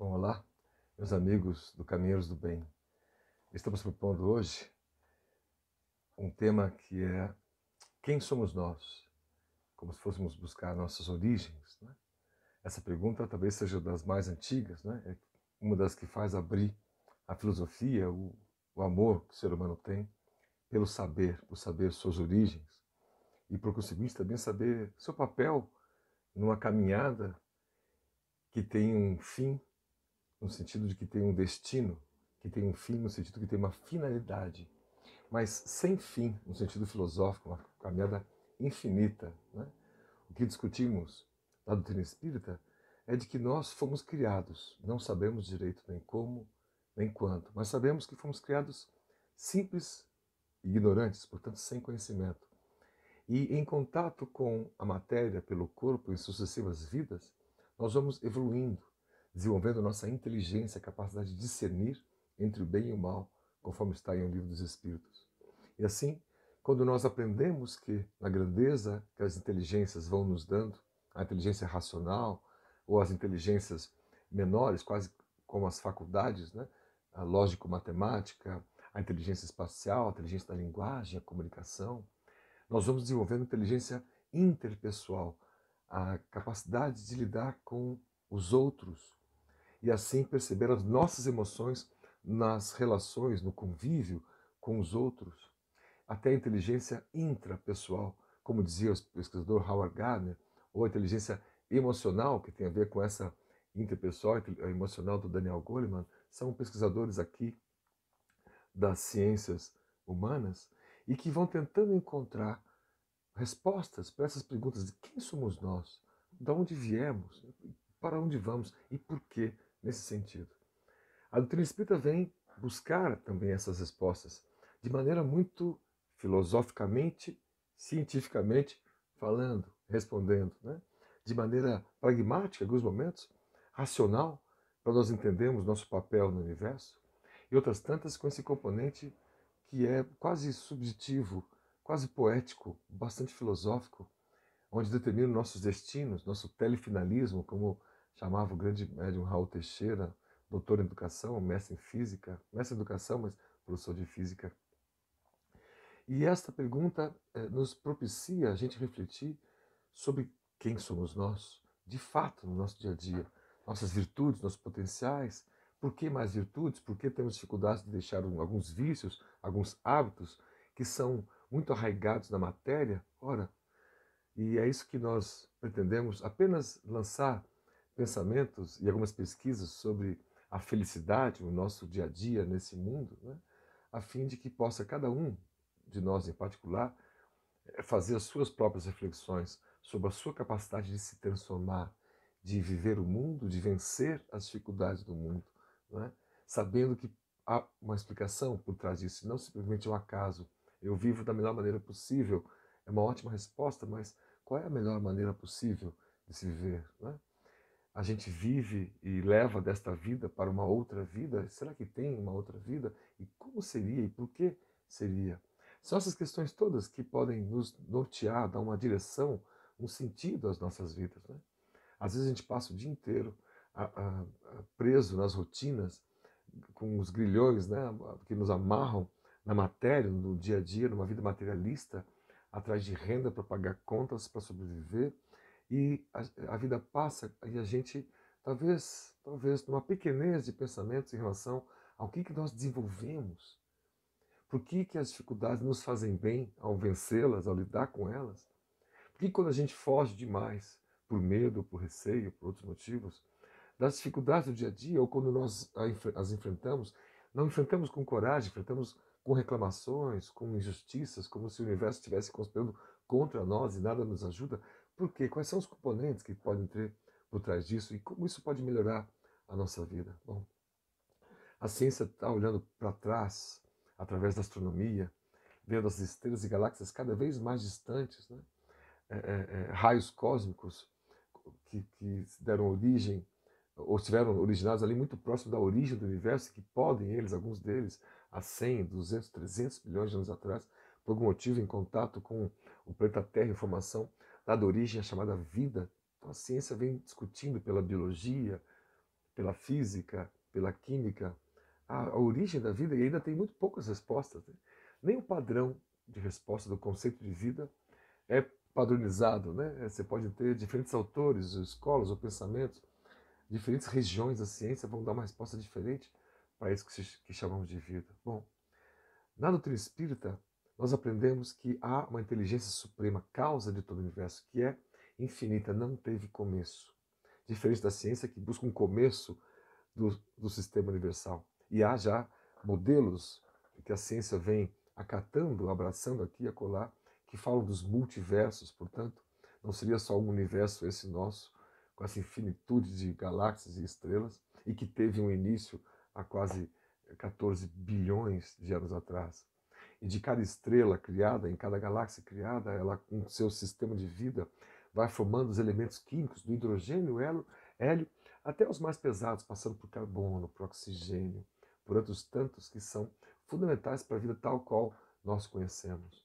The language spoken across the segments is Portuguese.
Bom, olá, meus amigos do Caminheiros do Bem. Estamos propondo hoje um tema que é quem somos nós? Como se fôssemos buscar nossas origens, né? Essa pergunta talvez seja das mais antigas, né? É uma das que faz abrir a filosofia, o amor que o ser humano tem pelo saber, por saber suas origens e, por conseguinte, também saber seu papel numa caminhada que tem um fim, no sentido de que tem um destino, que tem um fim, no sentido que tem uma finalidade, mas sem fim, no sentido filosófico, uma caminhada infinita. Né? O que discutimos na doutrina espírita é de que nós fomos criados, não sabemos direito nem como, nem quanto, mas sabemos que fomos criados simples, ignorantes, portanto sem conhecimento. E em contato com a matéria pelo corpo em sucessivas vidas, nós vamos evoluindo, desenvolvendo nossa inteligência, a capacidade de discernir entre o bem e o mal, conforme está em O Livro dos Espíritos. E assim, quando nós aprendemos que na grandeza que as inteligências vão nos dando, a inteligência racional ou as inteligências menores, quase como as faculdades, né? A lógico-matemática, a inteligência espacial, a inteligência da linguagem, a comunicação, nós vamos desenvolvendo inteligência interpessoal, a capacidade de lidar com os outros e assim perceber as nossas emoções nas relações, no convívio com os outros, até a inteligência intrapessoal, como dizia o pesquisador Howard Gardner, ou a inteligência emocional, que tem a ver com essa interpessoal, a emocional do Daniel Goleman, são pesquisadores aqui das ciências humanas e que vão tentando encontrar respostas para essas perguntas de quem somos nós, de onde viemos, para onde vamos e por quê nesse sentido. A doutrina espírita vem buscar também essas respostas de maneira muito filosoficamente, cientificamente falando, respondendo, né? De maneira pragmática, em alguns momentos, racional, para nós entendermos nosso papel no universo, e outras tantas com esse componente que é quase subjetivo, quase poético, bastante filosófico, onde determina nossos destinos, nosso telefinalismo, como chamava o grande médium Raul Teixeira, doutor em educação, mestre em física, mestre em educação, mas professor de física. E esta pergunta nos propicia a gente refletir sobre quem somos nós, de fato, no nosso dia a dia, nossas virtudes, nossos potenciais, por que mais virtudes, por que temos dificuldade de deixar alguns vícios, alguns hábitos que são muito arraigados na matéria. Ora, e é isso que nós pretendemos, apenas lançar pensamentos e algumas pesquisas sobre a felicidade, o nosso dia a dia nesse mundo, né? A fim de que possa cada um de nós em particular fazer as suas próprias reflexões sobre a sua capacidade de se transformar, de viver o mundo, de vencer as dificuldades do mundo, não é? Sabendo que há uma explicação por trás disso, não simplesmente um acaso. Eu vivo da melhor maneira possível, é uma ótima resposta, mas qual é a melhor maneira possível de se viver, não é? A gente vive e leva desta vida para uma outra vida? Será que tem uma outra vida? E como seria? E por que seria? São essas questões todas que podem nos nortear, dar uma direção, um sentido às nossas vidas, né? Às vezes a gente passa o dia inteiro preso nas rotinas, com os grilhões, né, que nos amarram na matéria, no dia a dia, numa vida materialista, atrás de renda para pagar contas, para sobreviver. E a vida passa e a gente, talvez, numa pequenez de pensamentos em relação ao que nós desenvolvemos. Por que as dificuldades nos fazem bem ao vencê-las, ao lidar com elas? Por que quando a gente foge demais, por medo, por receio, por outros motivos, das dificuldades do dia a dia, ou quando nós as enfrentamos, não enfrentamos com coragem, enfrentamos com reclamações, com injustiças, como se o universo estivesse conspirando contra nós e nada nos ajuda? Por quê? Quais são os componentes que podem ter por trás disso e como isso pode melhorar a nossa vida? Bom, a ciência está olhando para trás, através da astronomia, vendo as estrelas e galáxias cada vez mais distantes, né? Raios cósmicos que deram origem, ou estiveram originados ali muito próximo da origem do universo, que podem eles, alguns deles, há 100, 200, 300 bilhões de anos atrás, por algum motivo em contato com o planeta Terra em formação, dado origem à chamada vida. Então a ciência vem discutindo pela biologia, pela física, pela química, a origem da vida e ainda tem muito poucas respostas. Né? Nem o padrão de resposta do conceito de vida é padronizado. Né? Você pode ter diferentes autores, ou escolas ou pensamentos, diferentes regiões da ciência vão dar uma resposta diferente para isso que chamamos de vida. Bom, na doutrina espírita, nós aprendemos que há uma inteligência suprema, causa de todo o universo, que é infinita, não teve começo. Diferente da ciência que busca um começo do sistema universal. E há já modelos que a ciência vem acatando, abraçando aqui e acolá, que falam dos multiversos, portanto, não seria só um universo esse nosso, com essa infinitude de galáxias e estrelas, e que teve um início há quase 14 bilhões de anos atrás. E de cada estrela criada, em cada galáxia criada, ela com seu sistema de vida vai formando os elementos químicos do hidrogênio, hélio, até os mais pesados, passando por carbono, por oxigênio, por outros tantos que são fundamentais para a vida tal qual nós conhecemos.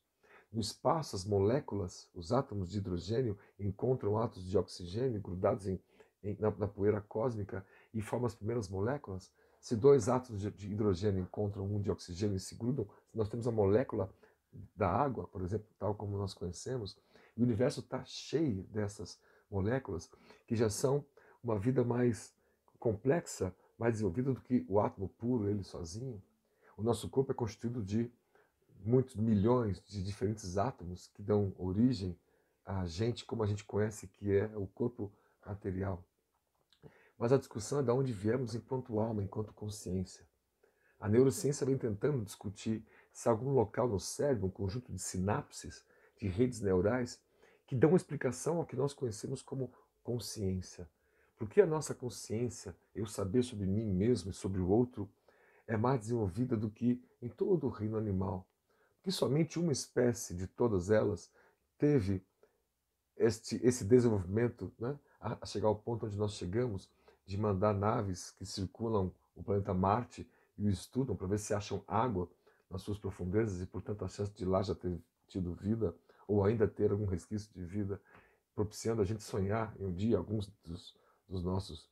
No espaço, as moléculas, os átomos de hidrogênio encontram átomos de oxigênio grudados na poeira cósmica e formam as primeiras moléculas. Se dois átomos de hidrogênio encontram um de oxigênio e se grudam, nós temos a molécula da água, por exemplo, tal como nós conhecemos. E o universo está cheio dessas moléculas que já são uma vida mais complexa, mais desenvolvida do que o átomo puro, ele sozinho. O nosso corpo é constituído de muitos milhões de diferentes átomos que dão origem a gente como a gente conhece, que é o corpo material. Mas a discussão é de onde viemos enquanto alma, enquanto consciência. A neurociência vem tentando discutir se há algum local no cérebro, um conjunto de sinapses, de redes neurais, que dão uma explicação ao que nós conhecemos como consciência. Porque a nossa consciência, eu saber sobre mim mesmo e sobre o outro, é mais desenvolvida do que em todo o reino animal. Porque somente uma espécie de todas elas teve esse desenvolvimento, né, a chegar ao ponto onde nós chegamos, de mandar naves que circulam o planeta Marte e o estudam para ver se acham água nas suas profundezas e, portanto, a chance de lá já ter tido vida ou ainda ter algum resquício de vida, propiciando a gente sonhar em um dia, alguns dos nossos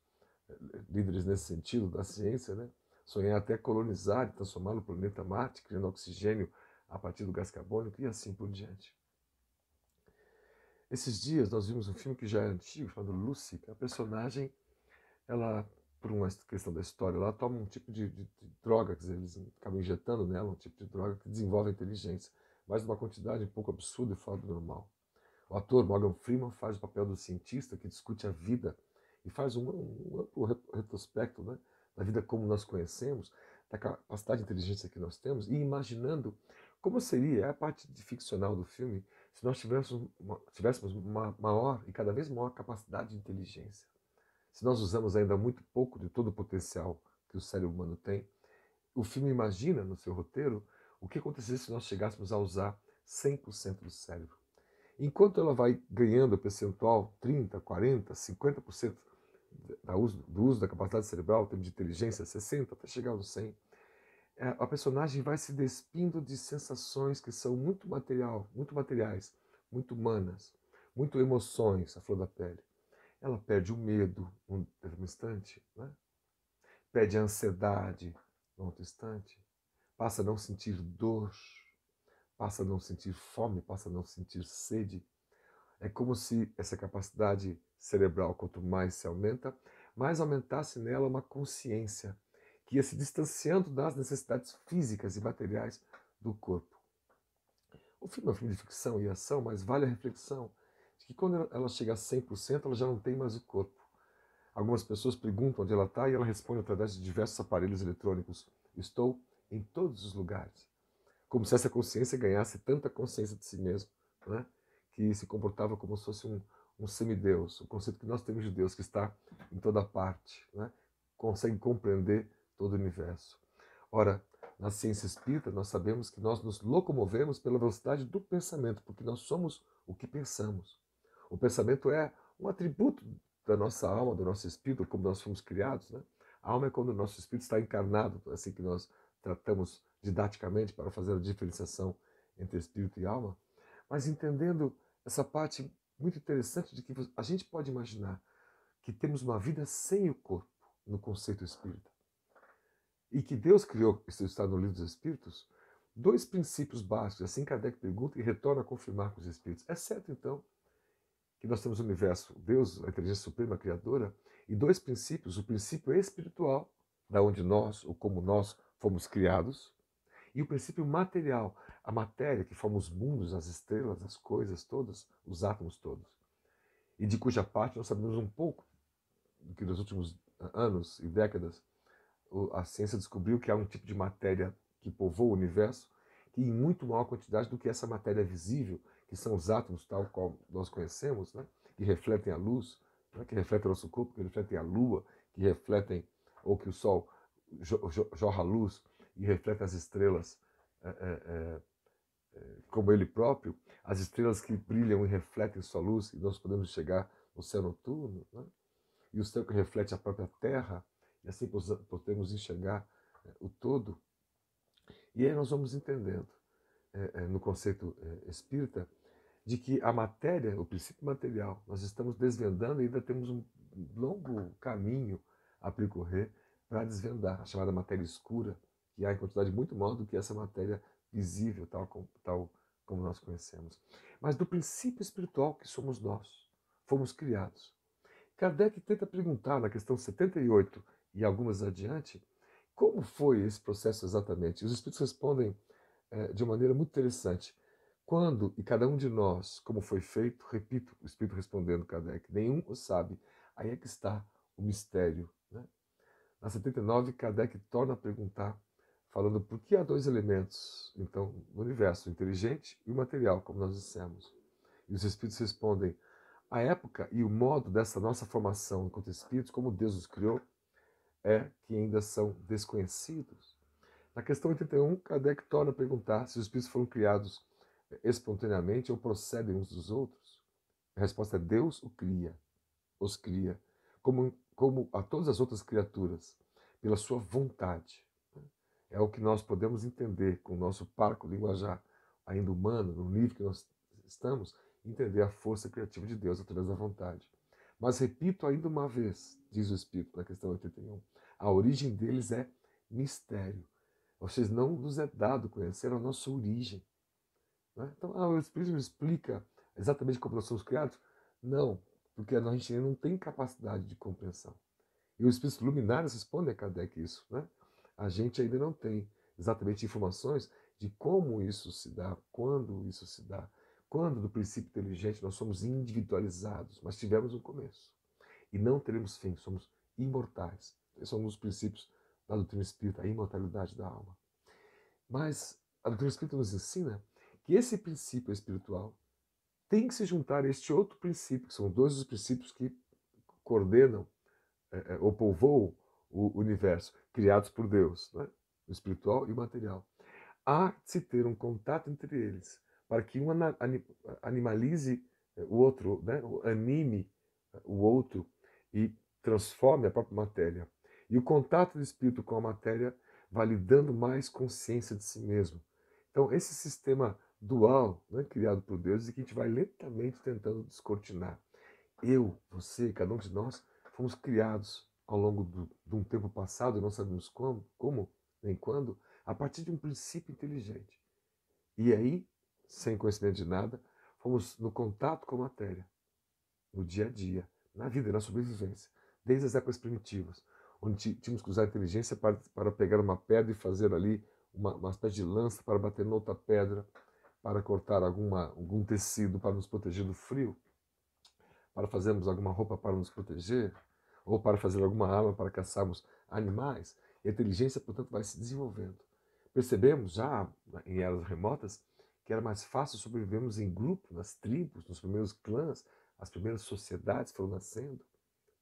líderes nesse sentido, da ciência, né? Sonhar até colonizar e transformar o planeta Marte, criando oxigênio a partir do gás carbônico e assim por diante. Esses dias nós vimos um filme que já é antigo, chamado Lucy, que a personagem, ela, por uma questão da história, ela toma um tipo de droga, quer dizer, eles acabam injetando nela um tipo de droga que desenvolve a inteligência, mas numa quantidade um pouco absurda e fora do normal. O ator Morgan Freeman faz o papel do cientista que discute a vida e faz um amplo retrospecto, né, da vida como nós conhecemos, da capacidade de inteligência que nós temos e imaginando como seria, é a parte ficcional do filme, se nós tivéssemos uma maior e cada vez maior capacidade de inteligência. Se nós usamos ainda muito pouco de todo o potencial que o cérebro humano tem, o filme imagina no seu roteiro o que aconteceria se nós chegássemos a usar 100% do cérebro. Enquanto ela vai ganhando percentual 30%, 40%, 50% do uso da capacidade cerebral, termos de inteligência, 60%, até chegar aos 100%, a personagem vai se despindo de sensações que são muito materiais, muito humanas, muito emoções à flor da pele. Ela perde o medo num instante, né? Perde a ansiedade num outro instante, passa a não sentir dor, passa a não sentir fome, passa a não sentir sede. É como se essa capacidade cerebral, quanto mais se aumenta, mais aumentasse nela uma consciência que ia se distanciando das necessidades físicas e materiais do corpo. O filme é um filme de ficção e ação, mas vale a reflexão de que quando ela chega a 100%, ela já não tem mais o corpo. Algumas pessoas perguntam onde ela está e ela responde através de diversos aparelhos eletrônicos: estou em todos os lugares. Como se essa consciência ganhasse tanta consciência de si mesmo, né? Que se comportava como se fosse um semideus, o conceito que nós temos de Deus, que está em toda parte, né? Consegue compreender todo o universo. Ora, na ciência espírita, nós sabemos que nós nos locomovemos pela velocidade do pensamento, porque nós somos o que pensamos. O pensamento é um atributo da nossa alma, do nosso espírito, como nós fomos criados, né? A alma é quando o nosso espírito está encarnado, assim que nós tratamos didaticamente para fazer a diferenciação entre espírito e alma, mas entendendo essa parte muito interessante de que a gente pode imaginar que temos uma vida sem o corpo. no conceito espírita. E que Deus criou, isso está no Livro dos Espíritos, dois princípios básicos. Assim Kardec pergunta e retorna a confirmar com os Espíritos. É certo, então, que nós temos o universo, Deus, a inteligência suprema, a criadora, e dois princípios: o princípio espiritual, da onde nós, ou como nós, fomos criados, e o princípio material, a matéria que forma os mundos, as estrelas, as coisas todas, os átomos todos. E de cuja parte nós sabemos um pouco, do que nos últimos anos e décadas a ciência descobriu que há um tipo de matéria que povoa o universo, que em muito maior quantidade do que essa matéria visível, que são os átomos tal qual nós conhecemos, né? Que refletem a luz, né? Que refletem o nosso corpo, que refletem a lua, que refletem, ou que o sol jorra luz e reflete as estrelas como ele próprio, as estrelas que brilham e refletem sua luz, e nós podemos chegar no céu noturno, né? E o céu que reflete a própria terra, e assim podemos enxergar o todo. E aí nós vamos entendendo, no conceito espírita, de que a matéria, o princípio material, nós estamos desvendando e ainda temos um longo caminho a percorrer para desvendar a chamada matéria escura, que há em quantidade muito maior do que essa matéria visível, tal como nós conhecemos. Mas do princípio espiritual que somos nós, fomos criados. Kardec tenta perguntar na questão 78 e algumas adiante, como foi esse processo exatamente? Os espíritos respondem de uma maneira muito interessante. Quando e cada um de nós, como foi feito, repito, o espírito respondendo Kardec, nenhum o sabe. Aí é que está o mistério, né? Na 79, Kardec torna a perguntar, falando por que há dois elementos, então, no universo, o inteligente e o material, como nós dissemos. E os espíritos respondem: a época e o modo dessa nossa formação enquanto espíritos, como Deus os criou, é que ainda são desconhecidos. Na questão 81, Kardec torna a perguntar se os espíritos foram criados espontaneamente ou procedem uns dos outros. A resposta é: Deus os cria, como a todas as outras criaturas, pela sua vontade. É o que nós podemos entender com o nosso parco linguajar, ainda humano, no nível que nós estamos, entender a força criativa de Deus através da vontade. Mas repito ainda uma vez, diz o Espírito na questão 81, a origem deles é mistério. Vocês não nos é dado conhecer a nossa origem. Né? Então, o Espírito explica exatamente como nós somos criados? Não, porque a gente ainda não tem capacidade de compreensão. E os Espíritos luminares respondem a Kardec isso. Né? A gente ainda não tem exatamente informações de como isso se dá, quando isso se dá. Quando, do princípio inteligente, nós somos individualizados, mas tivemos um começo. E não teremos fim, somos imortais. Esses são os princípios da doutrina espírita, a imortalidade da alma. Mas a doutrina espírita nos ensina que esse princípio espiritual tem que se juntar a este outro princípio, que são dois dos princípios que coordenam ou povoam o universo, criados por Deus, né? O espiritual e o material. Há de se ter um contato entre eles, para que um animalize o outro, né? Anime o outro e transforme a própria matéria. E o contato do espírito com a matéria vai lhe dando mais consciência de si mesmo. Então, esse sistema dual, né, criado por Deus, e que a gente vai lentamente tentando descortinar. Eu, você, cada um de nós, fomos criados ao longo de um tempo passado, não sabemos como nem quando, a partir de um princípio inteligente. E aí, sem conhecimento de nada, fomos no contato com a matéria, no dia a dia, na vida, na sobrevivência, desde as épocas primitivas, onde tínhamos que usar a inteligência para pegar uma pedra e fazer ali uma espécie de lança para bater noutra pedra, para cortar algum tecido para nos proteger do frio, para fazermos alguma roupa para nos proteger, ou para fazer alguma arma para caçarmos animais. E a inteligência, portanto, vai se desenvolvendo. Percebemos já em eras remotas que era mais fácil sobrevivermos em grupo, nas tribos, nos primeiros clãs, as primeiras sociedades foram nascendo.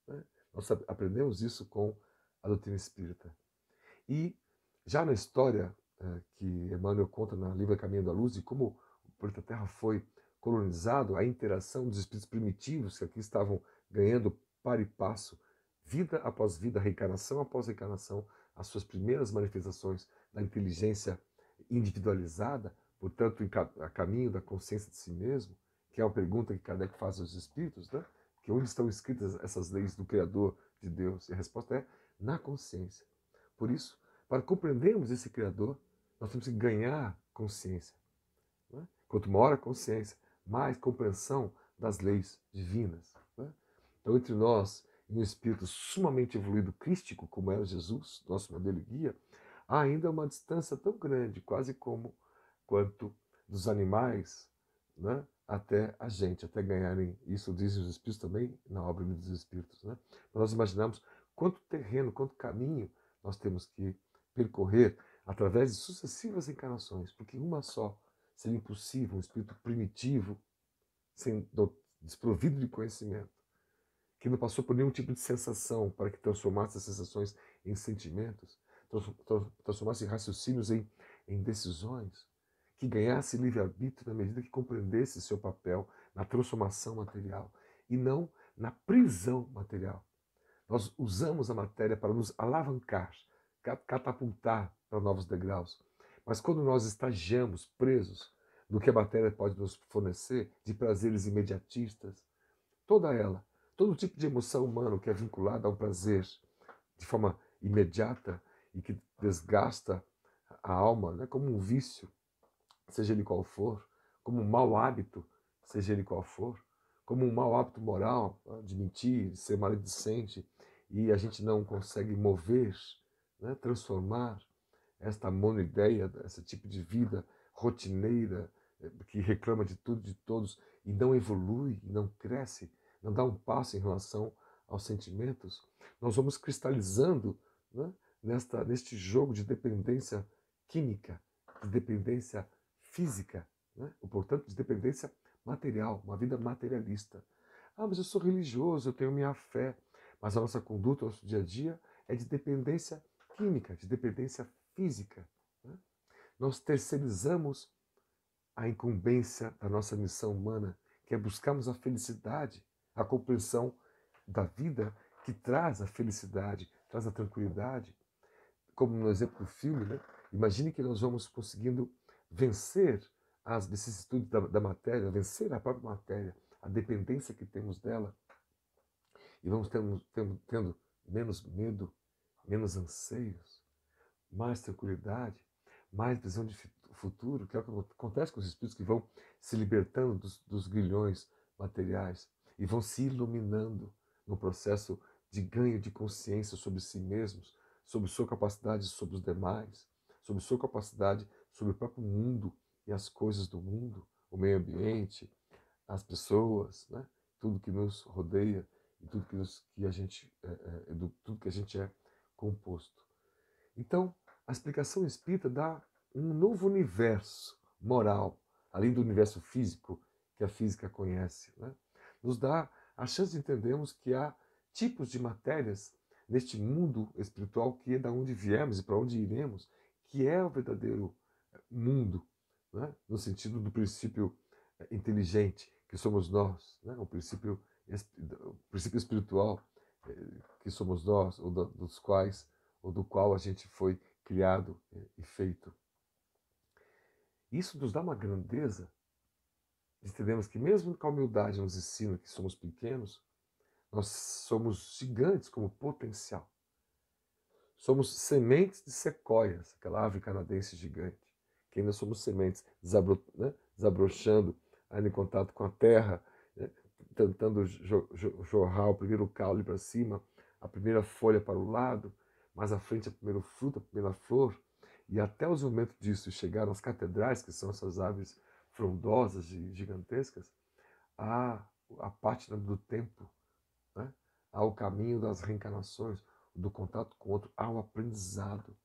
Né? Nós aprendemos isso com a doutrina espírita. E já na história que Emmanuel conta no livro Caminho da Luz, de como o planeta Terra foi colonizado, a interação dos espíritos primitivos que aqui estavam ganhando par e passo, vida após vida, reencarnação após reencarnação, as suas primeiras manifestações da inteligência individualizada, portanto, a caminho da consciência de si mesmo, que é uma pergunta que Kardec faz aos espíritos, né? Que onde estão escritas essas leis do Criador de Deus? E a resposta é: na consciência. Por isso, para compreendermos esse Criador, nós temos que ganhar consciência. Né? Quanto maior a consciência, mais compreensão das leis divinas. Né? Então, entre nós e um espírito sumamente evoluído crístico, como era Jesus, nosso modelo e guia, há ainda uma distância tão grande, quase como quanto dos animais, né, até a gente, até ganharem, isso dizem os Espíritos também, na obra dos Espíritos. Né? Nós imaginamos quanto terreno, quanto caminho nós temos que percorrer através de sucessivas encarnações, porque uma só seria impossível, um espírito primitivo, desprovido de conhecimento, que não passou por nenhum tipo de sensação para que transformasse as sensações em sentimentos, transformasse raciocínios em decisões, que ganhasse livre-arbítrio na medida que compreendesse seu papel na transformação material e não na prisão material. Nós usamos a matéria para nos alavancar, catapultar para novos degraus. Mas quando nós estagiamos presos no que a matéria pode nos fornecer, de prazeres imediatistas, toda ela, todo tipo de emoção humana que é vinculada ao prazer de forma imediata e que desgasta a alma, né, como um vício, seja ele qual for, como um mau hábito, seja ele qual for, como um mau hábito moral, de mentir, de ser maledicente, e a gente não consegue mover, né, transformar esta monoideia, esse tipo de vida rotineira, que reclama de tudo, de todos, e não evolui, não cresce, não dá um passo em relação aos sentimentos, nós vamos cristalizando, né, neste jogo de dependência química, de dependência física, né, ou, portanto, de dependência material, uma vida materialista. Ah, mas eu sou religioso, eu tenho minha fé, mas a nossa conduta, o nosso dia a dia é de dependência química, de dependência física. Né? Nós terceirizamos a incumbência da nossa missão humana, que é buscarmos a felicidade, a compreensão da vida que traz a felicidade, traz a tranquilidade. Como no exemplo do filme, né? Imagine que nós vamos conseguindo vencer as vicissitudes da matéria, vencer a própria matéria, a dependência que temos dela, e vamos tendo menos medo, menos anseios, mais tranquilidade, mais visão de futuro, que é o que acontece com os espíritos que vão se libertando dos grilhões materiais e vão se iluminando no processo de ganho de consciência sobre si mesmos, sobre sua capacidade sobre os demais, sobre sua capacidade sobre o próprio mundo e as coisas do mundo, o meio ambiente, as pessoas, né? Tudo que nos rodeia e tudo que a gente tudo que a gente é composto. Então, a explicação espírita dá um novo universo moral, além do universo físico que a física conhece. Né? Nos dá a chance de entendermos que há tipos de matérias neste mundo espiritual que é da onde viemos e para onde iremos, que é o verdadeiro mundo, né? No sentido do princípio inteligente que somos nós, né? O princípio espiritual que somos nós, ou dos quais ou do qual a gente foi criado e feito. Isso nos dá uma grandeza. Entendemos que mesmo que a humildade nos ensina que somos pequenos, nós somos gigantes como potencial. Somos sementes de sequoias, aquela árvore canadense gigante, que ainda somos sementes, desabrochando, ainda em contato com a terra, né, tentando jorrar o primeiro caule para cima, a primeira folha para o lado, mais à frente a primeira fruta, a primeira flor, e até o desenvolvimento disso chegar às catedrais, que são essas árvores frondosas e gigantescas, a pátina do tempo, né? Há o caminho das reencarnações, do contato com o outro, ao aprendizado.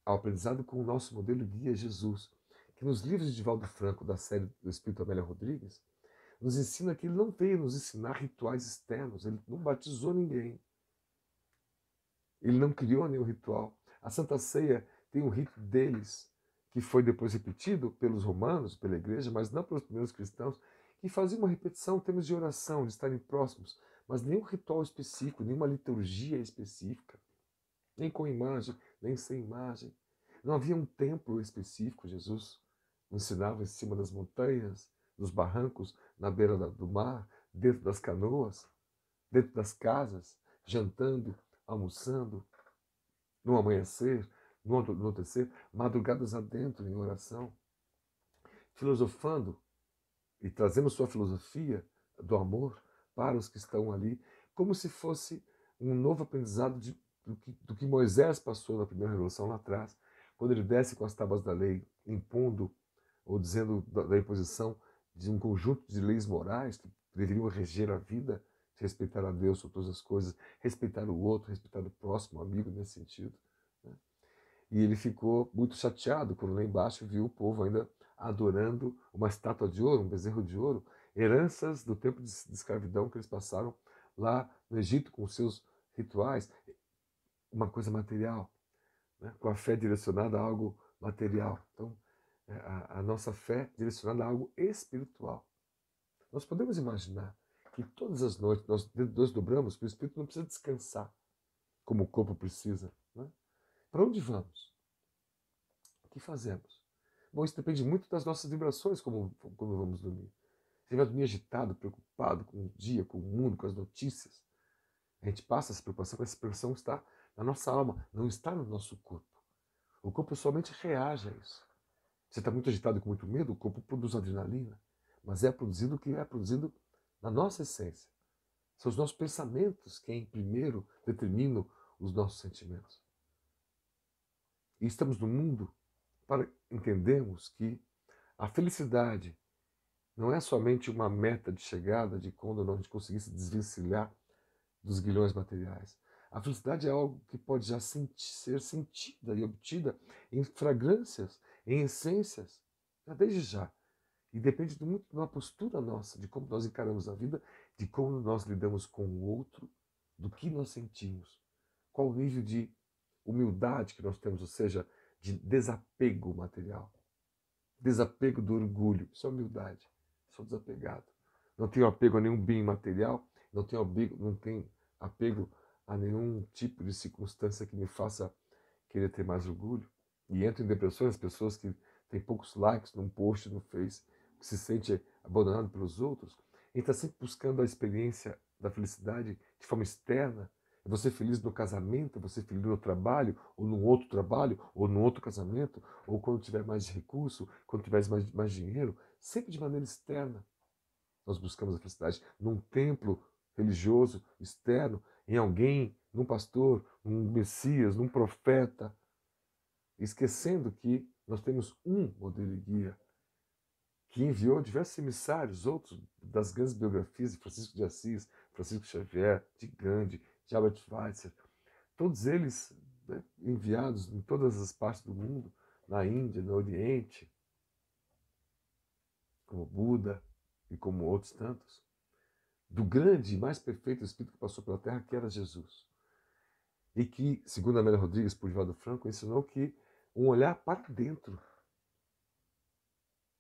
Ao aprendizado com o nosso modelo guia Jesus, que nos livros de Divaldo Franco, da série do Espírito Amélia Rodrigues, nos ensina que ele não veio nos ensinar rituais externos, ele não batizou ninguém. Ele não criou nenhum ritual. A Santa Ceia tem um rito deles, que foi depois repetido pelos romanos, pela igreja, mas não pelos primeiros cristãos, que faziam uma repetição em termos de oração, de estarem próximos, mas nenhum ritual específico, nenhuma liturgia específica, nem com imagem, nem sem imagem. Não havia um templo específico. Jesus ensinava em cima das montanhas, nos barrancos, na beira do mar, dentro das canoas, dentro das casas. jantando, almoçando, no amanhecer, no anoitecer, madrugadas adentro em oração, filosofando e trazendo sua filosofia do amor para os que estão ali, como se fosse um novo aprendizado do que Moisés passou na primeira revolução lá atrás, quando ele desce com as tábuas da lei, impondo ou dizendo da imposição de um conjunto de leis morais que deveriam reger a vida, respeitar a Deus sobre todas as coisas, respeitar o outro, respeitar o próximo, o amigo nesse sentido, né? E ele ficou muito chateado quando lá embaixo viu o povo ainda adorando uma estátua de ouro, um bezerro de ouro, heranças do tempo de escravidão que eles passaram lá no Egito com os seus rituais, uma coisa material, né? Com a fé direcionada a algo material. Então, a nossa fé direcionada a algo espiritual. Nós podemos imaginar que todas as noites nós desdobramos, que o espírito não precisa descansar como o corpo precisa, né? Para onde vamos? O que fazemos? Bom, isso depende muito das nossas vibrações quando vamos dormir. Você vai dormir agitado, preocupado com o dia, com o mundo, com as notícias. A gente passa essa preocupação está na nossa alma, não está no nosso corpo. O corpo somente reage a isso. Você está muito agitado e com muito medo, o corpo produz adrenalina, mas é produzido o que é produzido na nossa essência. São os nossos pensamentos quem primeiro determinam os nossos sentimentos. E estamos no mundo para entendermos que a felicidade não é somente uma meta de chegada de quando a gente conseguisse desvencilhar dos grilhões materiais. A felicidade é algo que pode já ser sentida e obtida em fragrâncias, em essências, já desde já. E depende muito de uma postura nossa, de como nós encaramos a vida, de como nós lidamos com o outro, do que nós sentimos, qual o nível de humildade que nós temos, ou seja, de desapego material, desapego do orgulho. Isso é humildade. Sou desapegado. Não tenho apego a nenhum bem material, não tenho apego a nenhum tipo de circunstância que me faça querer ter mais orgulho. E entro em depressões as pessoas que têm poucos likes num post no Face, que se sente abandonado pelos outros, e está sempre buscando a experiência da felicidade de forma externa. É você feliz no casamento, é você feliz no trabalho, ou num outro trabalho, ou num outro casamento, ou quando tiver mais recurso, quando tiver mais dinheiro, sempre de maneira externa. Nós buscamos a felicidade num templo religioso externo, em alguém, num pastor, num Messias, num profeta, esquecendo que nós temos um modelo e guia que enviou diversos emissários, outros das grandes biografias de Francisco de Assis, Francisco Xavier, de Gandhi, de Albert Schweitzer, todos eles, né, enviados em todas as partes do mundo, na Índia, no Oriente, como Buda e como outros tantos, do grande e mais perfeito Espírito que passou pela Terra, que era Jesus. E que, segundo Amélia Rodrigues, por Divaldo Franco, ensinou que um olhar para dentro.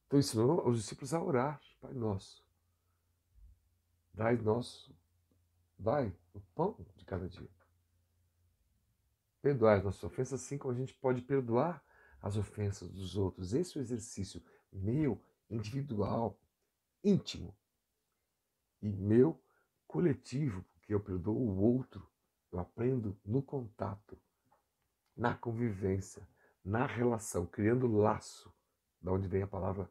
Então ensinou aos discípulos a orar, Pai Nosso, dai o pão de cada dia. Perdoai as nossas ofensas, assim como a gente pode perdoar as ofensas dos outros. Esse é o exercício meu, individual, íntimo, e meu coletivo, porque eu perdoo o outro, eu aprendo no contato, na convivência, na relação, criando laço, da onde vem a palavra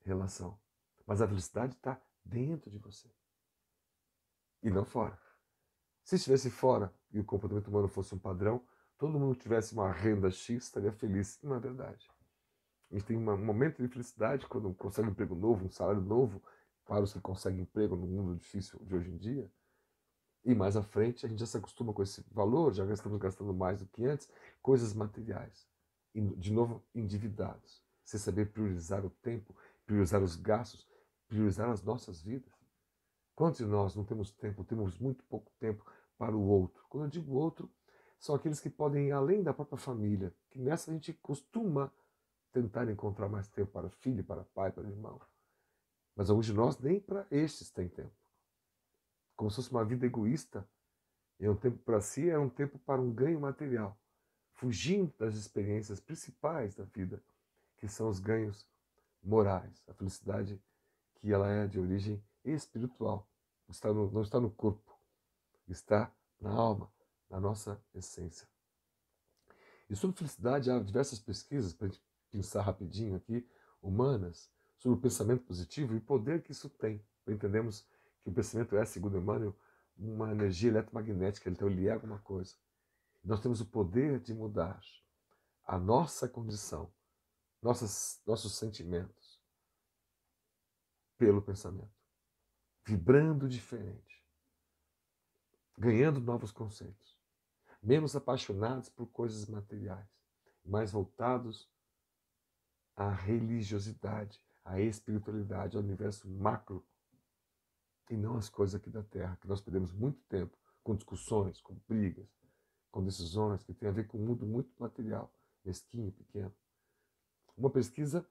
relação. Mas a felicidade está dentro de você e não fora. Se estivesse fora e o comportamento humano fosse um padrão, todo mundo tivesse uma renda X, estaria feliz. Não é verdade. A gente tem um momento de felicidade quando consegue um emprego novo, um salário novo, para os que conseguem emprego no mundo difícil de hoje em dia. E mais à frente a gente já se acostuma com esse valor, já estamos gastando mais do que antes, coisas materiais. E, de novo, endividados. Sem saber priorizar o tempo, priorizar os gastos, priorizar as nossas vidas. Quantos de nós não temos tempo, temos muito pouco tempo para o outro? Quando eu digo outro, são aqueles que podem ir além da própria família, que nessa a gente costuma tentar encontrar mais tempo para filho, para pai, para irmão. Mas alguns de nós nem para estes têm tempo. Como se fosse uma vida egoísta, e um tempo para si é um tempo para um ganho material, fugindo das experiências principais da vida, que são os ganhos morais, a felicidade que ela é de origem espiritual, não está no corpo, está na alma, na nossa essência. E sobre felicidade, há diversas pesquisas, para a gente pensar rapidinho aqui, humanas, sobre o pensamento positivo e o poder que isso tem. Entendemos que o pensamento é, segundo Emmanuel, uma energia eletromagnética, então ele é alguma coisa. Nós temos o poder de mudar a nossa condição, nossos sentimentos, pelo pensamento. Vibrando diferente, ganhando novos conceitos, menos apaixonados por coisas materiais, mais voltados à religiosidade, à espiritualidade, ao universo macro, e não às coisas aqui da Terra, que nós perdemos muito tempo com discussões, com brigas, com decisões que têm a ver com um mundo muito material, mesquinho, pequeno. Uma pesquisa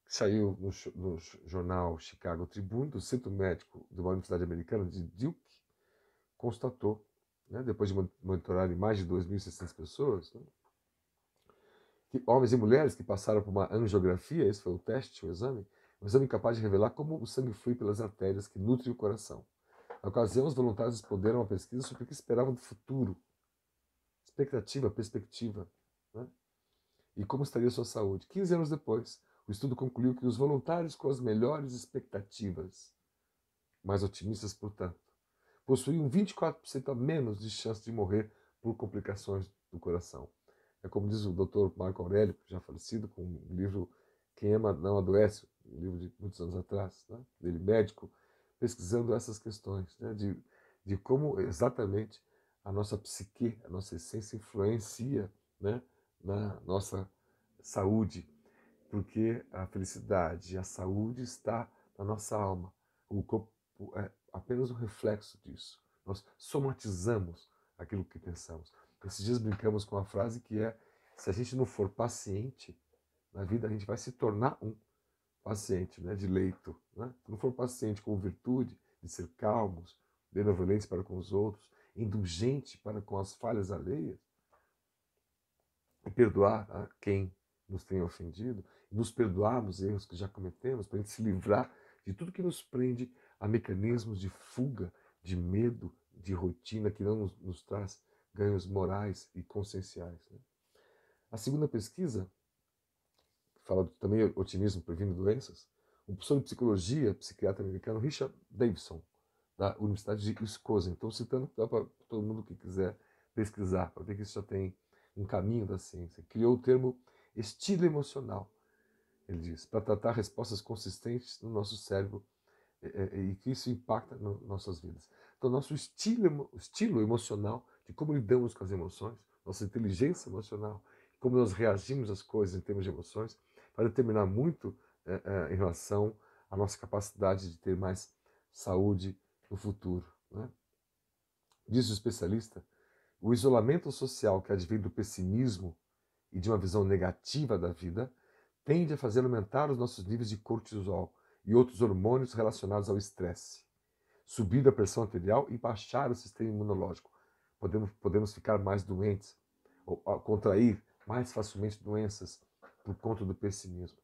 que saiu no jornal Chicago Tribune, do Centro Médico de uma Universidade Americana de Duke, constatou, né, depois de monitorarem mais de 2.600 pessoas, né, que homens e mulheres que passaram por uma angiografia, esse foi o teste, o exame capaz de revelar como o sangue flui pelas artérias que nutrem o coração. Na ocasião, os voluntários responderam a uma pesquisa sobre o que esperavam do futuro, expectativa, perspectiva, né, e como estaria a sua saúde. 15 anos depois, o estudo concluiu que os voluntários com as melhores expectativas, mais otimistas, portanto, possuíam 24% a menos de chance de morrer por complicações do coração. É como diz o Dr. Marco Aurélio, já falecido, com o livro Quem Ama Não Adoece, um livro de muitos anos atrás, né? Dele médico, pesquisando essas questões, né? de como exatamente a nossa psique, a nossa essência influencia, né? Na nossa saúde, porque a felicidade e a saúde está na nossa alma. O corpo é apenas um reflexo disso. Nós somatizamos aquilo que pensamos. Esses dias brincamos com uma frase que é: se a gente não for paciente na vida, a gente vai se tornar um paciente, né, de leito. Né? Se não for paciente com virtude, de ser calmos, benevolentes para com os outros, indulgente para com as falhas alheias, e perdoar a quem nos tenha ofendido, e nos perdoar nos erros que já cometemos, para a gente se livrar de tudo que nos prende a mecanismos de fuga, de medo, de rotina que não nos traz ganhos morais e conscienciais. Né? A segunda pesquisa, que fala também otimismo previne doenças, o professor de psicologia, psiquiatra americano Richard Davidson, da Universidade de Wisconsin. Estou citando para todo mundo que quiser pesquisar, para ver que isso já tem um caminho da ciência. Criou o termo estilo emocional, ele diz, para tratar respostas consistentes no nosso cérebro e que isso impacta nossas vidas. Então, nosso estilo emocional, de como lidamos com as emoções, nossa inteligência emocional, como nós reagimos às coisas em termos de emoções, vai determinar muito em relação à nossa capacidade de ter mais saúde no futuro. Né? Diz o especialista, o isolamento social que advém do pessimismo e de uma visão negativa da vida tende a fazer aumentar os nossos níveis de cortisol e outros hormônios relacionados ao estresse, subir a pressão arterial e baixar o sistema imunológico. Podemos ficar mais doentes, ou contrair mais facilmente doenças por conta do pessimismo.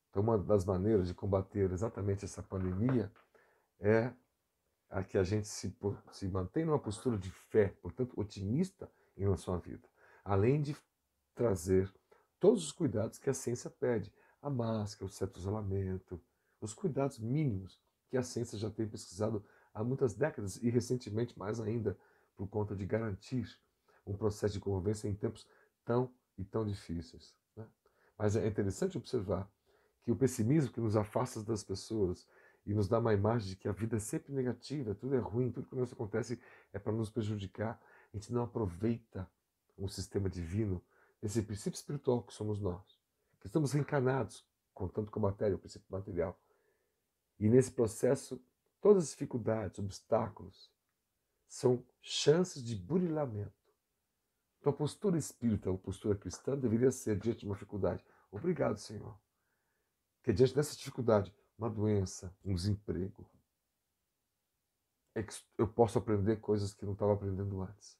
Então, uma das maneiras de combater exatamente essa pandemia é a que a gente se mantém numa postura de fé, portanto, otimista em relação à vida, além de trazer todos os cuidados que a ciência pede, a máscara, o certo isolamento, os cuidados mínimos que a ciência já tem pesquisado há muitas décadas e recentemente mais ainda por conta de garantir um processo de convivência em tempos tão difíceis. Né? Mas é interessante observar que o pessimismo que nos afasta das pessoas e nos dá uma imagem de que a vida é sempre negativa, tudo é ruim, tudo que nos acontece é para nos prejudicar, a gente não aproveita o sistema divino, esse princípio espiritual que somos nós, que estamos reencarnados, contanto com a matéria, o princípio material. E nesse processo, todas as dificuldades, obstáculos, são chances de burilamento. Então a postura espírita ou postura cristã deveria ser, diante de uma dificuldade, obrigado, Senhor. Porque diante dessa dificuldade, uma doença, um desemprego, é que eu posso aprender coisas que não estava aprendendo antes.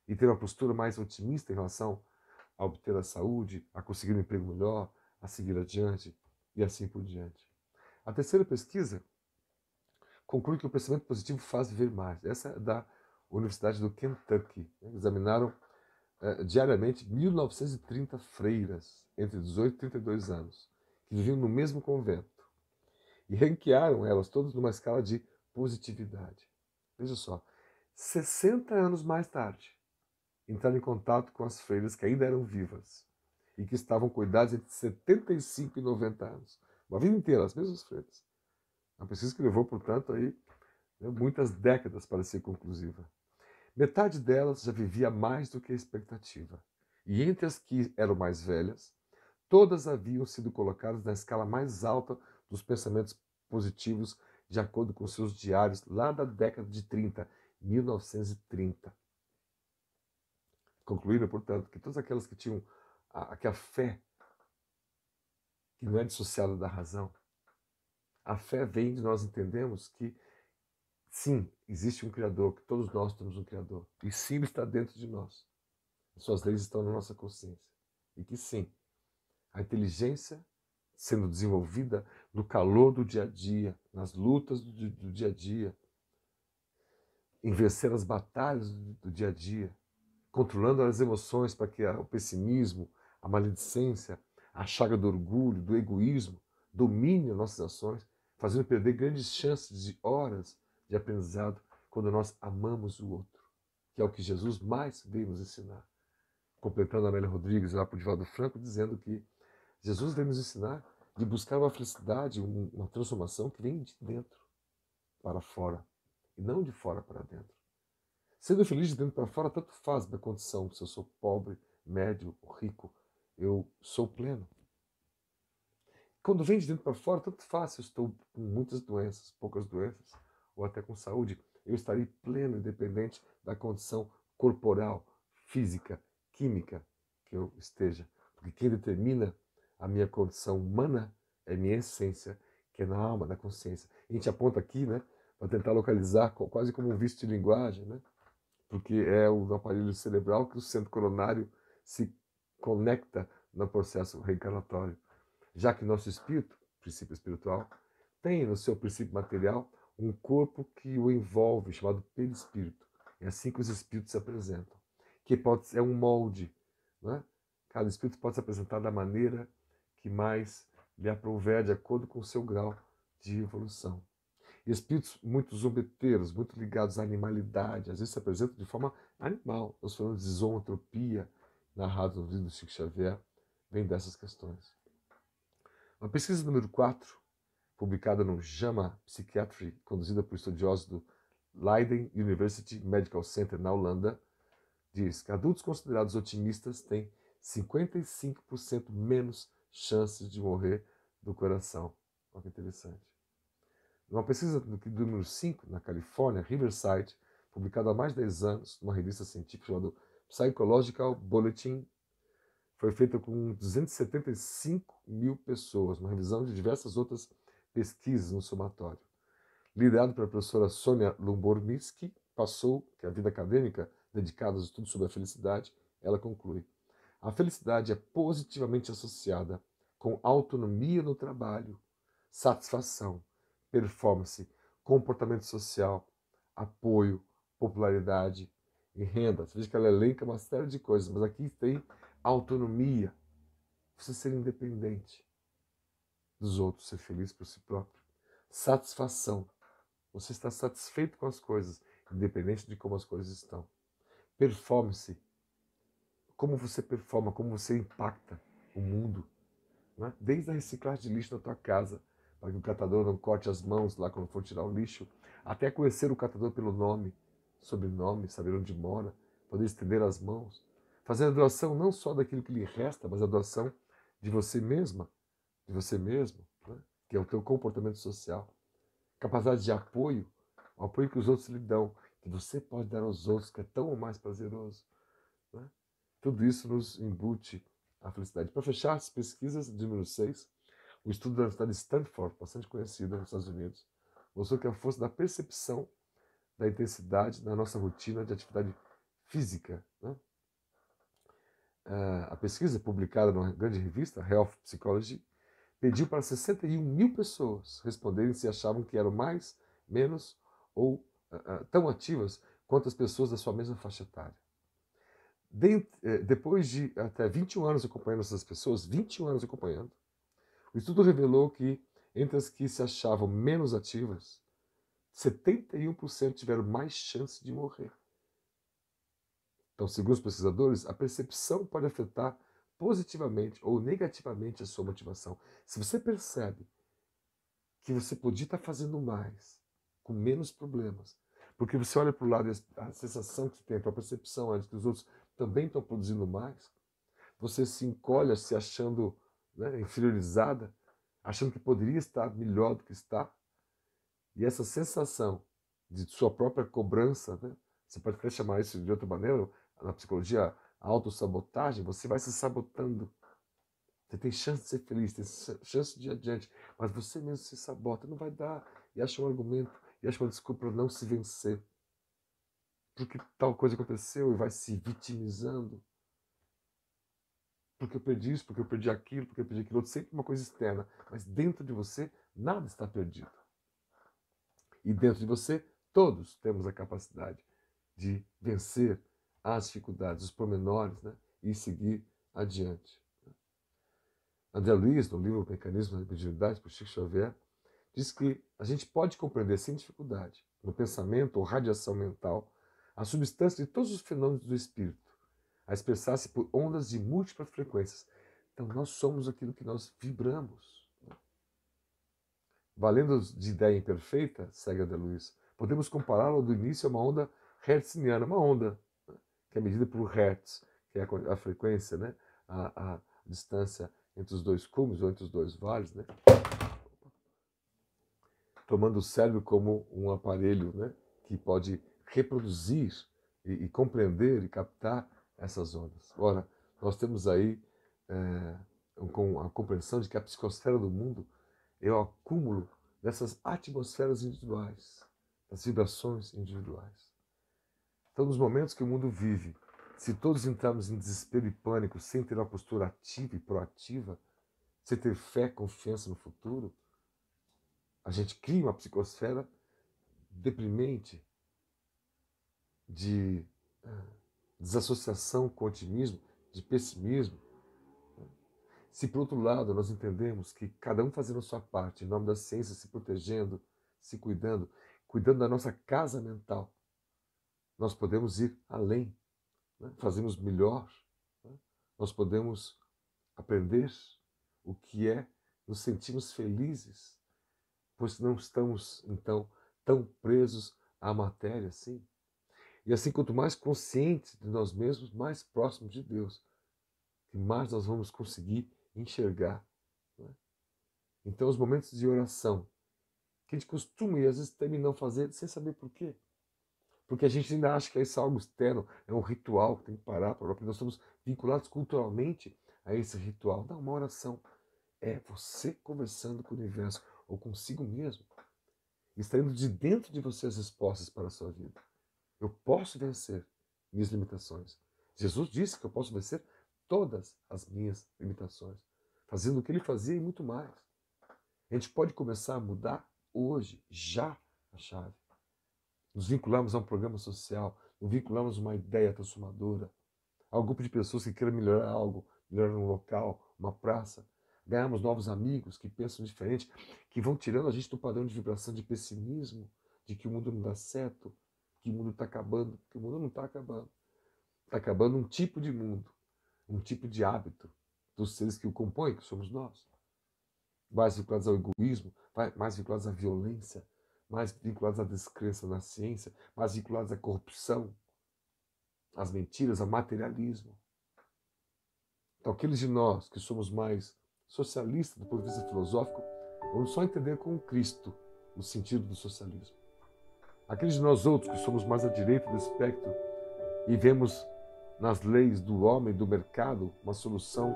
E ter uma postura mais otimista em relação a obter a saúde, a conseguir um emprego melhor, a seguir adiante e assim por diante. A terceira pesquisa conclui que o pensamento positivo faz viver mais. Essa é da Universidade do Kentucky. Examinaram diariamente 1930 freiras entre 18 e 32 anos, que viviam no mesmo convento, e ranquearam elas todas numa escala de positividade. Veja só, 60 anos mais tarde, entraram em contato com as freiras que ainda eram vivas e que estavam com idades entre 75 e 90 anos. Uma vida inteira, as mesmas freiras. Uma pesquisa que levou, portanto, aí, muitas décadas para ser conclusiva. Metade delas já vivia mais do que a expectativa. E entre as que eram mais velhas, todas haviam sido colocadas na escala mais alta dos pensamentos positivos, de acordo com seus diários lá da década de 30, 1930. Concluíram, portanto, que todas aquelas que tinham a fé, que não é dissociada da razão, a fé vem de nós entendemos que, sim, existe um Criador, que todos nós temos um Criador. E sim, Ele está dentro de nós. Suas leis estão na nossa consciência. E que sim, a inteligência sendo desenvolvida no calor do dia a dia, nas lutas do dia a dia, em vencer as batalhas do dia a dia, controlando as emoções para que o pessimismo, a maledicência, a chaga do orgulho, do egoísmo domine as nossas ações, fazendo perder grandes chances de horas de aprendizado quando nós amamos o outro, que é o que Jesus mais veio nos ensinar. Completando a Amélia Rodrigues lá para o Divaldo Franco, dizendo que Jesus veio nos ensinar de buscar uma felicidade, uma transformação que vem de dentro para fora e não de fora para dentro. Sendo feliz de dentro para fora, tanto faz minha condição, se eu sou pobre, médio ou rico, eu sou pleno. Quando vem de dentro para fora, tanto faz se eu estou com muitas doenças, poucas doenças, ou até com saúde, eu estarei pleno, independente da condição corporal, física, química que eu esteja. Porque quem determina a minha condição humana é minha essência, que é na alma, na consciência. A gente aponta aqui, né, para tentar localizar, quase como um vício de linguagem, né, porque é o aparelho cerebral que o centro coronário se conecta no processo reencarnatório. Já que nosso espírito, princípio espiritual, tem no seu princípio material um corpo que o envolve, chamado perispírito. É assim que os espíritos se apresentam, que é um molde, né? Cada espírito pode se apresentar da maneira que mais lhe aprouver, de acordo com o seu grau de evolução. E espíritos muito zombeteiros, muito ligados à animalidade, às vezes se apresentam de forma animal. Nós falamos de zoantropia, narrado no livro do Chico Xavier, vem dessas questões. Uma pesquisa número 4, publicada no JAMA Psychiatry, conduzida por estudiosos do Leiden University Medical Center, na Holanda, diz que adultos considerados otimistas têm 55% menos chances de morrer do coração. Olha que interessante. Uma pesquisa do número 5, na Califórnia, Riverside, publicada há mais de 10 anos, numa revista científica chamada Psychological Bulletin, foi feita com 275 mil pessoas, uma revisão de diversas outras pesquisas no somatório. Liderado pela professora Sônia Lombormisky, passou que a vida acadêmica dedicada aos estudos sobre a felicidade, ela conclui: a felicidade é positivamente associada com autonomia no trabalho, satisfação, performance, comportamento social, apoio, popularidade e renda. Você veja que ela elenca uma série de coisas, mas aqui tem autonomia, você ser independente dos outros, ser feliz por si próprio. Satisfação, você está satisfeito com as coisas, independente de como as coisas estão. Performance, como você performa, como você impacta o mundo, né? Desde a reciclagem de lixo na tua casa, para que o catador não corte as mãos lá quando for tirar o lixo, até conhecer o catador pelo nome, sobrenome, saber onde mora, poder estender as mãos, fazer a doação não só daquilo que lhe resta, mas a doação de você mesma, de você mesmo, né? Que é o teu comportamento social. Capacidade de apoio, o apoio que os outros lhe dão, que você pode dar aos outros, que é tão mais prazeroso, né? Tudo isso nos embute a felicidade. Para fechar as pesquisas, de número 6, o estudo da Universidade de Stanford, bastante conhecida nos Estados Unidos, mostrou que a força da percepção da intensidade na nossa rotina de atividade física, né? A pesquisa, publicada numa grande revista, Health Psychology, pediu para 61 mil pessoas responderem se achavam que eram mais, menos ou tão ativas quanto as pessoas da sua mesma faixa etária. Depois de até 21 anos acompanhando essas pessoas, 21 anos acompanhando, o estudo revelou que entre as que se achavam menos ativas, 71% tiveram mais chance de morrer. Então, segundo os pesquisadores, a percepção pode afetar positivamente ou negativamente a sua motivação. Se você percebe que você podia estar fazendo mais, com menos problemas, porque você olha para o lado e a sensação que você tem, a percepção é de que os outros também estão produzindo mais, você se encolhe se achando, né, inferiorizada, achando que poderia estar melhor do que está, e essa sensação de sua própria cobrança, né, você pode até chamar isso de outra maneira, na psicologia, a autossabotagem, você vai se sabotando. Você tem chance de ser feliz, tem chance de ir adiante, mas você mesmo se sabota, não vai dar, e acha um argumento, e acha uma desculpa para não se vencer. Porque tal coisa aconteceu e vai se vitimizando. Porque eu perdi isso, porque eu perdi aquilo, porque eu perdi aquilo outro, sempre uma coisa externa. Mas dentro de você, nada está perdido. E dentro de você, todos temos a capacidade de vencer as dificuldades, os pormenores, né? E seguir adiante. André Luiz, no livro Mecanismo da Mediunidade, por Chico Xavier, diz que a gente pode compreender sem dificuldade, no pensamento ou radiação mental, a substância de todos os fenômenos do espírito, a expressar-se por ondas de múltiplas frequências. Então, nós somos aquilo que nós vibramos. Valendo de ideia imperfeita, segue André Luiz, podemos compará-lo do início a uma onda hertziana, uma onda, né, que é medida por hertz, que é a frequência, né, a distância entre os dois cumes ou entre os dois vales, né, tomando o cérebro como um aparelho, né, que pode reproduzir e compreender e captar essas ondas. Ora, nós temos aí com a compreensão de que a psicosfera do mundo é o acúmulo dessas atmosferas individuais, das vibrações individuais. Então, nos momentos que o mundo vive, se todos entrarmos em desespero e pânico sem ter uma postura ativa e proativa, sem ter fé, confiança no futuro, a gente cria uma psicosfera deprimente de desassociação com o otimismo, de pessimismo. Se, por outro lado, nós entendemos que cada um fazendo a sua parte, em nome da ciência, se protegendo, se cuidando, cuidando da nossa casa mental, nós podemos ir além, né? Fazemos melhor, né? Nós podemos aprender o que é nos sentirmos felizes, pois não estamos, então, tão presos à matéria assim. E assim, quanto mais conscientes de nós mesmos, mais próximos de Deus, e mais nós vamos conseguir enxergar. Né? Então, os momentos de oração, que a gente costuma e às vezes teme não fazer sem saber por quê. Porque a gente ainda acha que isso é algo externo, é um ritual que tem que parar, porque nós estamos vinculados culturalmente a esse ritual. Não, uma oração é você conversando com o universo ou consigo mesmo, extraindo de dentro de você as respostas para a sua vida. Eu posso vencer minhas limitações. Jesus disse que eu posso vencer todas as minhas limitações, fazendo o que ele fazia e muito mais. A gente pode começar a mudar hoje, já, a chave. Nos vinculamos a um programa social, nos vinculamos a uma ideia transformadora, a um grupo de pessoas que queiram melhorar algo, melhorar um local, uma praça. Ganhamos novos amigos que pensam diferente, que vão tirando a gente do padrão de vibração de pessimismo, de que o mundo não dá certo, que o mundo está acabando, que o mundo não está acabando. Está acabando um tipo de mundo, um tipo de hábito dos seres que o compõem, que somos nós. Mais vinculados ao egoísmo, mais vinculados à violência, mais vinculados à descrença na ciência, mais vinculados à corrupção, às mentiras, ao materialismo. Então, aqueles de nós que somos mais socialistas do ponto de vista filosófico, vamos só entender com Cristo o sentido do socialismo. Aqueles de nós outros que somos mais à direita do espectro e vemos nas leis do homem, do mercado, uma solução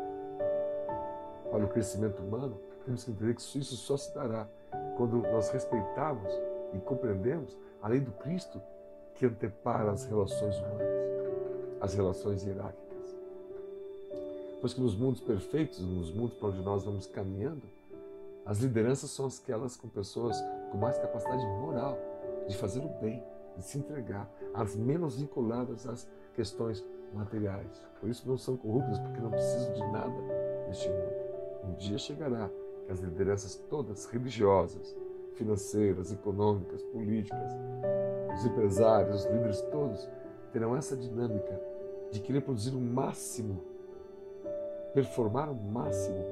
para o crescimento humano, temos que entender que isso só se dará quando nós respeitarmos e compreendemos a lei do Cristo que antepara as relações humanas, as relações hierárquicas. Pois que nos mundos perfeitos, nos mundos para onde nós vamos caminhando, as lideranças são aquelas com pessoas com mais capacidade moral de fazer o bem, de se entregar, as menos vinculadas às questões materiais. Por isso não são corruptas, porque não precisam de nada neste mundo. Um dia chegará que as lideranças todas religiosas, financeiras, econômicas, políticas, os empresários, os líderes todos, terão essa dinâmica de querer produzir o máximo, performar o máximo,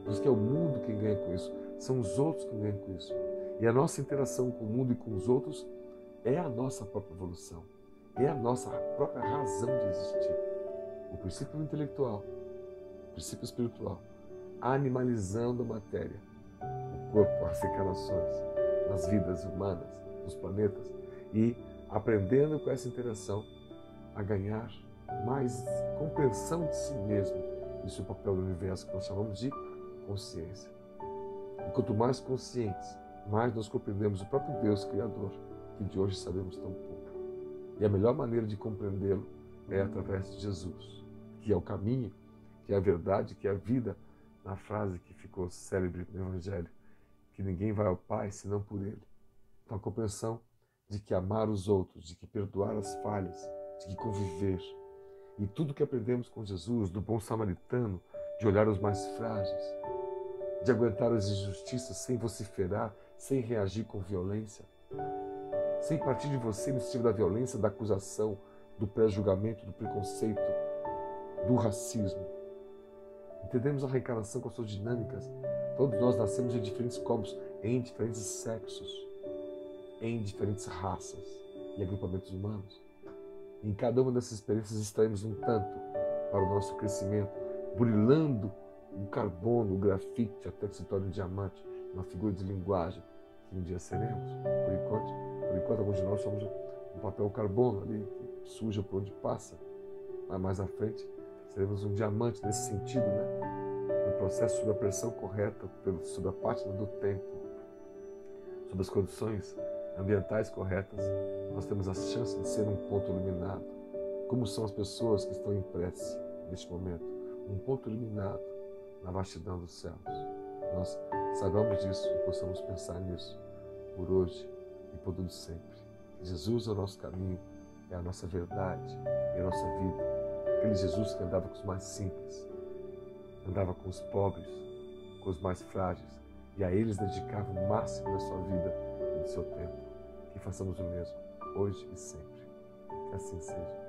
porque é o mundo quem ganha com isso, são os outros que ganham com isso. E a nossa interação com o mundo e com os outros é a nossa própria evolução, é a nossa própria razão de existir. O princípio intelectual, o princípio espiritual, animalizando a matéria, o corpo, as encarnações, nas vidas humanas, nos planetas, e aprendendo com essa interação a ganhar mais compreensão de si mesmo e seu papel no universo, que nós chamamos de consciência. E quanto mais conscientes, mais nós compreendemos o próprio Deus Criador, que de hoje sabemos tão pouco. E a melhor maneira de compreendê-lo é através de Jesus, que é o caminho, que é a verdade, que é a vida, na frase que ficou célebre no Evangelho, que ninguém vai ao Pai senão por Ele. Então a compreensão de que amar os outros, de que perdoar as falhas, de que conviver. E tudo que aprendemos com Jesus, do bom samaritano, de olhar os mais frágeis, de aguentar as injustiças sem vociferar, sem reagir com violência, sem partir de você a iniciativa da violência, da acusação, do pré-julgamento, do preconceito, do racismo. Entendemos a reencarnação com as suas dinâmicas. Todos nós nascemos em diferentes corpos, em diferentes sexos, em diferentes raças e agrupamentos humanos. Em cada uma dessas experiências extraímos um tanto para o nosso crescimento, burilando o carbono, o grafite, até que se torne um diamante, uma figura de linguagem que um dia seremos. Por enquanto alguns de nós somos um papel carbono ali, que suja por onde passa. Mas mais à frente seremos um diamante nesse sentido, né? No processo sob a pressão correta, sob a pátina do tempo, sob as condições ambientais corretas, nós temos a chance de ser um ponto iluminado. Como são as pessoas que estão em prece neste momento? Um ponto iluminado na vastidão dos céus. Nós saibamos disso e possamos pensar nisso por hoje e por todo sempre. Jesus é o nosso caminho, é a nossa verdade, é a nossa vida. Aquele Jesus que andava com os mais simples, andava com os pobres, com os mais frágeis, e a eles dedicava o máximo da sua vida e do seu tempo. Que façamos o mesmo, hoje e sempre. Que assim seja.